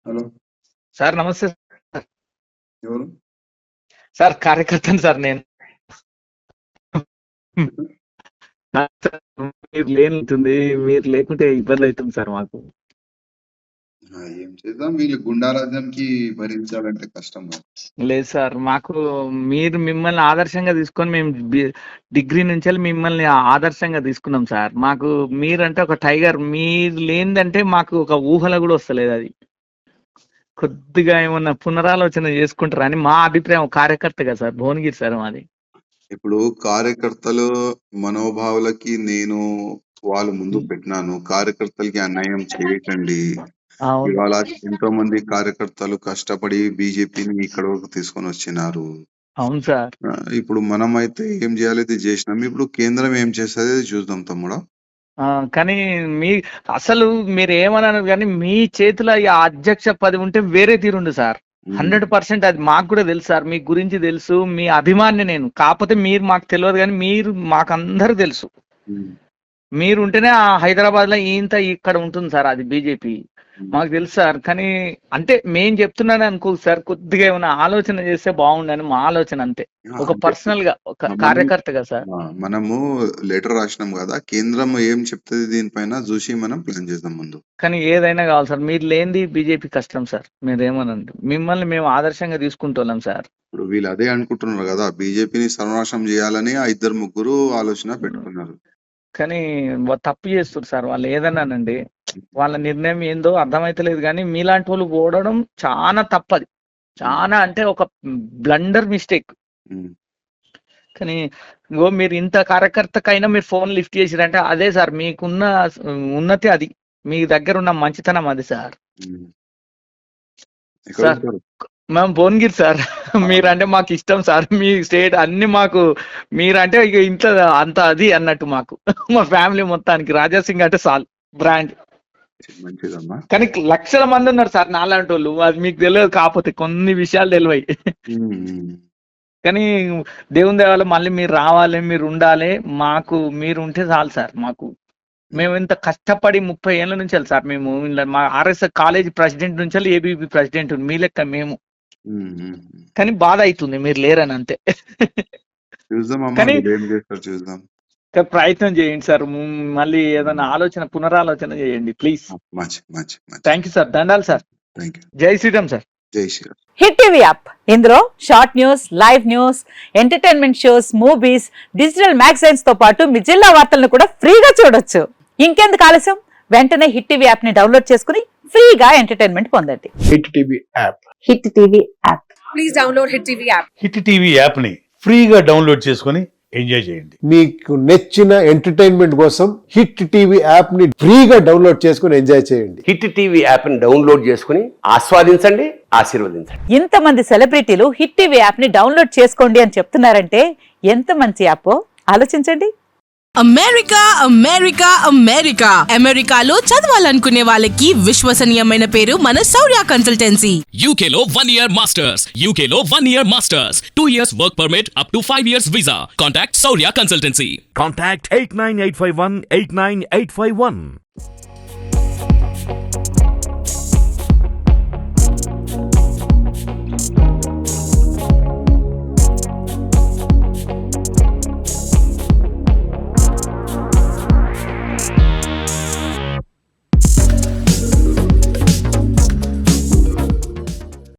Hello. Sir నమస్తే sir. ఎవరు? Sir కార్యకర్తను సార్ నేను. చెప్పు. సార్, మీరు లేనితుంది, మీరు లేకుంటే ఇబ్బంది అవుతుంది సార్ మాకు. ఏం చేద్దాం, వీళ్ళు గుండారాజ్యంకి భరించాలంటే కష్టం కదా. లేదు సార్, మాకు మిమ్మల్ని ఆదర్శంగా తీసుకొని మేము డిగ్రీ నుంచి మిమ్మల్ని ఆదర్శంగా తీసుకున్నాం సార్. మాకు మీరంటే ఒక టైగర్. మీరు లేనిదంటే మాకు ఒక ఊహలో కూడా వస్తలేదు. అది కొద్దిగా ఏమన్నా పునరాలోచన చేసుకుంటారా అని మా అభిప్రాయం. కార్యకర్తగా సార్, భువనగిరి సార్ మాది. ఇప్పుడు కార్యకర్తలు మనోభావాలకి నేను వాళ్ళు ముందు పెట్టినాను. కార్యకర్తలకి అన్యాయం చేయకండి. అవును ఇవాళ ఎంతో మంది కార్యకర్తలు కష్టపడి బీజేపీని ఇక్కడ వరకు తీసుకొని వచ్చినారు. అవును సార్. ఇప్పుడు మనం అయితే ఏం చేయాలి, ఇది చేసినాం. ఇప్పుడు కేంద్రం ఏం చేస్తుంది చూద్దాం తమ్ముడా. కానీ అసలు మీరు ఏమన్నారు కానీ మీ చేతిలో ఈ అధ్యక్ష పదవి ఉంటే వేరే తీరుండు సార్. 100% అది మాకు కూడా తెలుసు సార్. మీ గురించి తెలుసు, మీ అభిమాని నేను. కాకపోతే మీరు మాకు తెలియదు కానీ మీరు మాకు అందరూ తెలుసు. మీరు ఉంటేనే ఆ హైదరాబాద్ లో ఇంత ఇక్కడ ఉంటుంది సార్. అది బీజేపీ మాకు తెలుసు సార్. కానీ అంటే మేం చెప్తున్నాను అనుకో సార్, కొద్దిగా ఏమైనా ఆలోచన చేస్తే బాగుండని మా ఆలోచన. అంతే, ఒక పర్సనల్ గా, ఒక కార్యకర్తగా సార్. మనము లెటర్ రాసినాం కదా, కేంద్రం ఏం చెప్తుంది దీనిపైన చూసి మనం ప్లాన్ చేద్దాం ముందు. కానీ ఏదైనా కావాలి సార్. మీరు లేనిది బీజేపీ కష్టం సార్. మీరేమనండి, మిమ్మల్ని మేము ఆదర్శంగా తీసుకుంటున్నాం సార్. ఇప్పుడు వీళ్ళు అదే అనుకుంటున్నారు కదా, బీజేపీని సర్వనాశనం చేయాలని ఆ 2-3 ఆలోచన పెట్టుకున్నారు. కానీ తప్పు చేస్తారు సార్ వాళ్ళు. ఏదన్నానండి, వాళ్ళ నిర్ణయం ఏందో అర్థమైతలేదు. కానీ మీలాంటి వాళ్ళు ఓడడం చాలా తప్పది. చాలా అంటే ఒక బ్లండర్ మిస్టేక్. కానీ మీరు ఇంత కార్యకర్తకైనా మీరు ఫోన్ లిఫ్ట్ చేసిరంటే అదే సార్ మీకున్న ఉన్నతి. అది మీ దగ్గర ఉన్న మంచితనం అది సార్. సార్ మేము భువనగిరి సార్. మీరంటే మాకు ఇష్టం సార్. మీ స్టేట్ అన్ని మాకు మీరంటే ఇక ఇంత అంత అది అన్నట్టు మాకు. మా ఫ్యామిలీ మొత్తానికి రాజాసింగ్ అంటే సాల్ బ్రాండ్. కానీ లక్షల మంది ఉన్నారు సార్ నాలాంటి వాళ్ళు. అది మీకు తెలియదు, కాకపోతే కొన్ని విషయాలు తెలివాయి. కానీ దేవుని దేవాల మళ్ళీ మీరు రావాలి, మీరు ఉండాలి. మాకు మీరు ఉంటే చాలు సార్. మాకు మేము ఇంత కష్టపడి 30 ఏళ్ళ నుంచి సార్. మేము మా ఆర్ఎస్ఎస్ కాలేజ్ ప్రెసిడెంట్ నుంచి ఏబీపీ ప్రెసిడెంట్ మీ లెక్క మేము. కానీ బాధ అవుతుంది మీరు లేరని, అంతే. కానీ ప్రయత్నం చేయండి సార్. మళ్ళీ ఏదైనా పునరాలోచన చేయండి ప్లీజ్. Thank you sir. దండాలు సార్. జై శ్రీరామ్ సార్. జై శ్రీరామ్. హిట్ టీవీ యాప్, ఇందులో short news, live news, entertainment shows, movies, digital magazines తో పాటు మీ జిల్లా వార్తలను కూడా ఫ్రీగా చూడొచ్చు. ఇంకెందుకు ఆలస్యం, వెంటనే హిట్ టీవీ యాప్ ని డౌన్లోడ్ చేసుకుని ఫ్రీగా ఎంటర్టైన్మెంట్ పొందండి. Hit TV app. Hit TV app. Please download hit TV app. Hit TV app ని ఫ్రీగా డౌన్లోడ్ చేసుకుని ఎంజాయ్ చేయండి. మీకు నచ్చిన ఎంటర్టైన్మెంట్ కోసం హిట్ టీవీ యాప్ ని ఫ్రీగా డౌన్లోడ్ చేసుకుని ఎంజాయ్ చేయండి. హిట్ టీవీ యాప్ ని డౌన్లోడ్ చేసుకుని ఆస్వాదించండి, ఆశీర్వదించండి. ఇంతమంది సెలబ్రిటీలు హిట్ టీవీ యాప్ ని డౌన్లోడ్ చేసుకోండి అని చెప్తున్నారంటే ఎంత మంచి యాప్ ఆలోచించండి. అమెరికా అమెరికా అమెరికా అమెరికాలో చదవాలనుకునే వాళ్ళకి విశ్వసనీయమైన పేరు మన శౌర్య కన్సల్టెన్సీ. UK లో 1 year masters, UK లో 1 year masters, 2 years work permit up to 5 years visa. Contact Saurya Consultancy. Contact 89851 89851.